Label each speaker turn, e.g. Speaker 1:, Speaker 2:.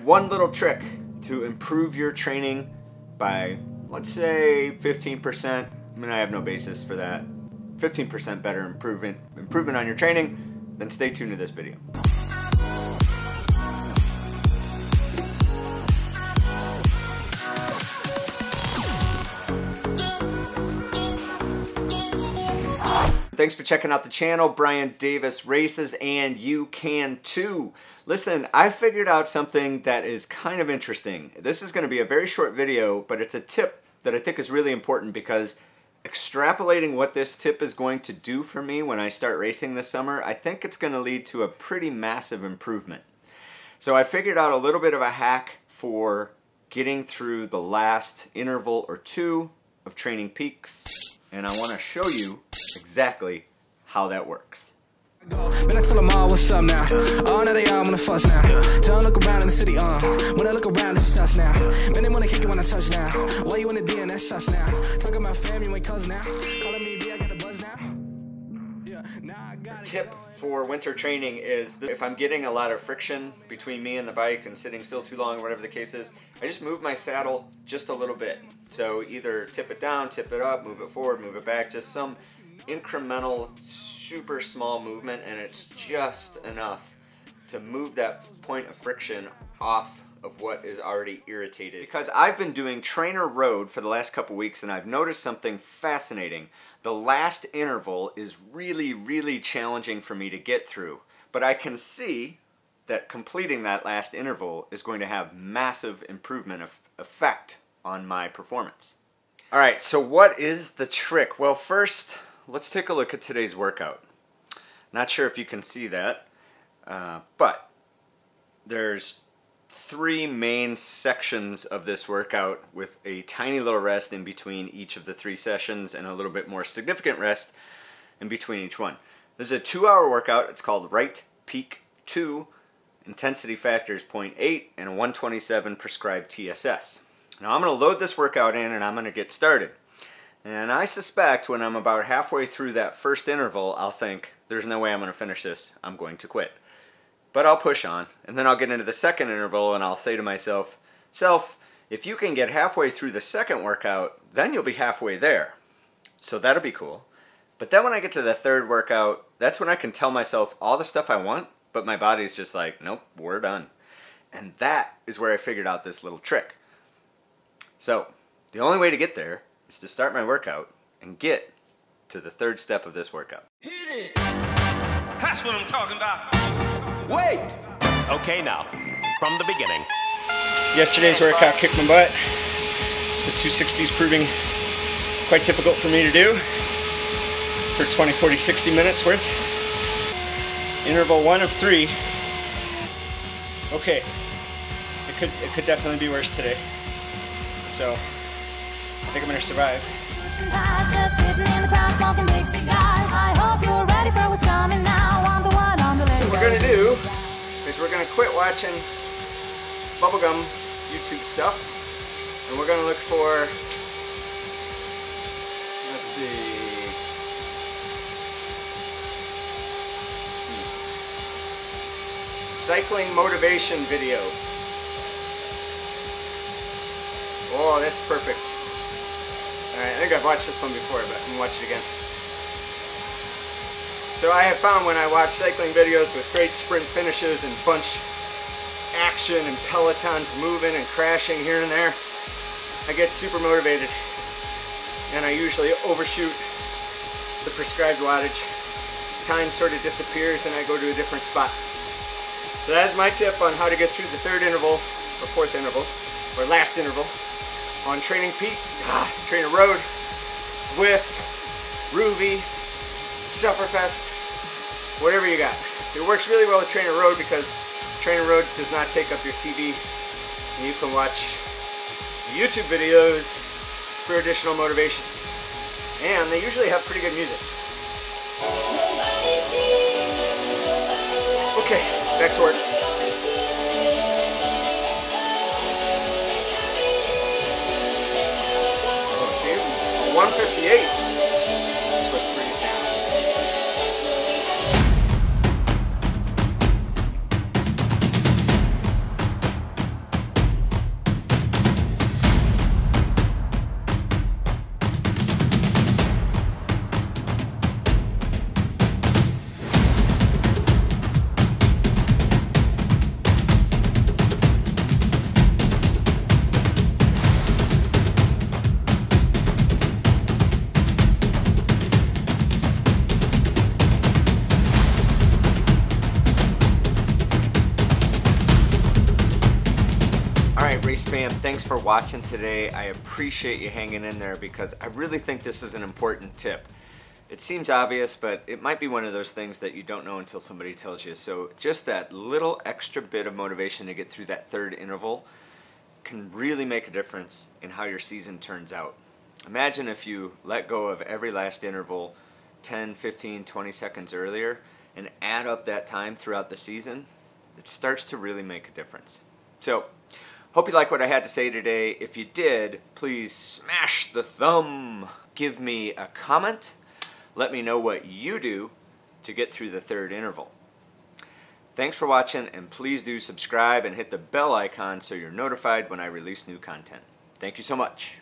Speaker 1: find one little trick to improve your training by, let's say, 15%. I mean, I have no basis for that. 15% better improvement on your training, then stay tuned to this video. Thanks for checking out the channel. Brian Davis races, and you can too. Listen, I figured out something that is kind of interesting. This is going to be a very short video, but it's a tip that I think is really important because extrapolating what this tip is going to do for me when I start racing this summer, I think it's going to lead to a pretty massive improvement. So I figured out a little bit of a hack for getting through the last interval or two of training peaks, and I want to show you exactly how that works.
Speaker 2: Man, I tell them all what's up now. Oh, now they all wanna fuss now. Don't look around in the city, when I look around, it's us now. Man, they wanna kick you when I touch now. Why you wanna be in that sus now? Talking about fam, you ain't cuz now. Calling me B, I got a buzz now. Yeah, now I got it.
Speaker 1: Tip for winter training is that if I'm getting a lot of friction between me and the bike and sitting still too long or whatever the case is, I just move my saddle just a little bit. So either tip it down, tip it up, move it forward, move it back, just some incremental, super small movement, and it's just enough to move that point of friction off of what is already irritated. Because I've been doing Trainerroad for the last couple weeks, and I've noticed something fascinating. The last interval is really, really challenging for me to get through, but I can see that completing that last interval is going to have massive improvement effect on my performance. All right, so what is the trick? Well, first, let's take a look at today's workout. Not sure if you can see that, but there's three main sections of this workout with a tiny little rest in between each of the three sessions and a little bit more significant rest in between each one. This is a 2-hour workout. It's called Right Peak 2. Intensity factor is 0.8 and a 127 prescribed TSS. Now I'm going to load this workout in and I'm going to get started. And I suspect when I'm about halfway through that first interval, I'll think, there's no way I'm going to finish this. I'm going to quit. But I'll push on, and then I'll get into the second interval and I'll say to myself, if you can get halfway through the second workout, then you'll be halfway there. So that'll be cool. But then when I get to the third workout, that's when I can tell myself all the stuff I want, but my body's just like, nope, we're done. And that is where I figured out this little trick. So the only way to get there is to start my workout and get to the third step of this workout.
Speaker 3: Hit it! That's what I'm talking about. Wait! Okay, now, from the beginning.
Speaker 1: Yesterday's workout kicked my butt. So 260 is proving quite difficult for me to do for 20, 40, 60 minutes worth. Interval 1 of 3. Okay, it could definitely be worse today. So I think I'm gonna survive. What we're gonna do is we're gonna quit watching bubblegum YouTube stuff, and we're gonna look for, let's see, cycling motivation video. Oh, that's perfect. Alright, I think I've watched this one before, but I'm gonna watch it again. So I have found when I watch cycling videos with great sprint finishes and bunch action and pelotons moving and crashing here and there, I get super motivated and I usually overshoot the prescribed wattage. Time sort of disappears and I go to a different spot. So that's my tip on how to get through the third interval, or fourth interval, or last interval on Training Peak, Trainerroad, Zwift, Rouvy, Sufferfest, whatever you got. It works really well with Trainerroad because Trainerroad does not take up your TV, and you can watch YouTube videos for additional motivation. And they usually have pretty good music. Okay, back to work. Let's see, 158. Supposed to bring it down. Race fam, thanks for watching today. I appreciate you hanging in there because I really think this is an important tip. It seems obvious, but it might be one of those things that you don't know until somebody tells you. So just that little extra bit of motivation to get through that third interval can really make a difference in how your season turns out. Imagine if you let go of every last interval 10, 15, 20 seconds earlier and add up that time throughout the season. It starts to really make a difference. So, hope you like what I had to say today. If you did, please smash the thumb. Give me a comment. Let me know what you do to get through the third interval. Thanks for watching, and please do subscribe and hit the bell icon so you're notified when I release new content. Thank you so much.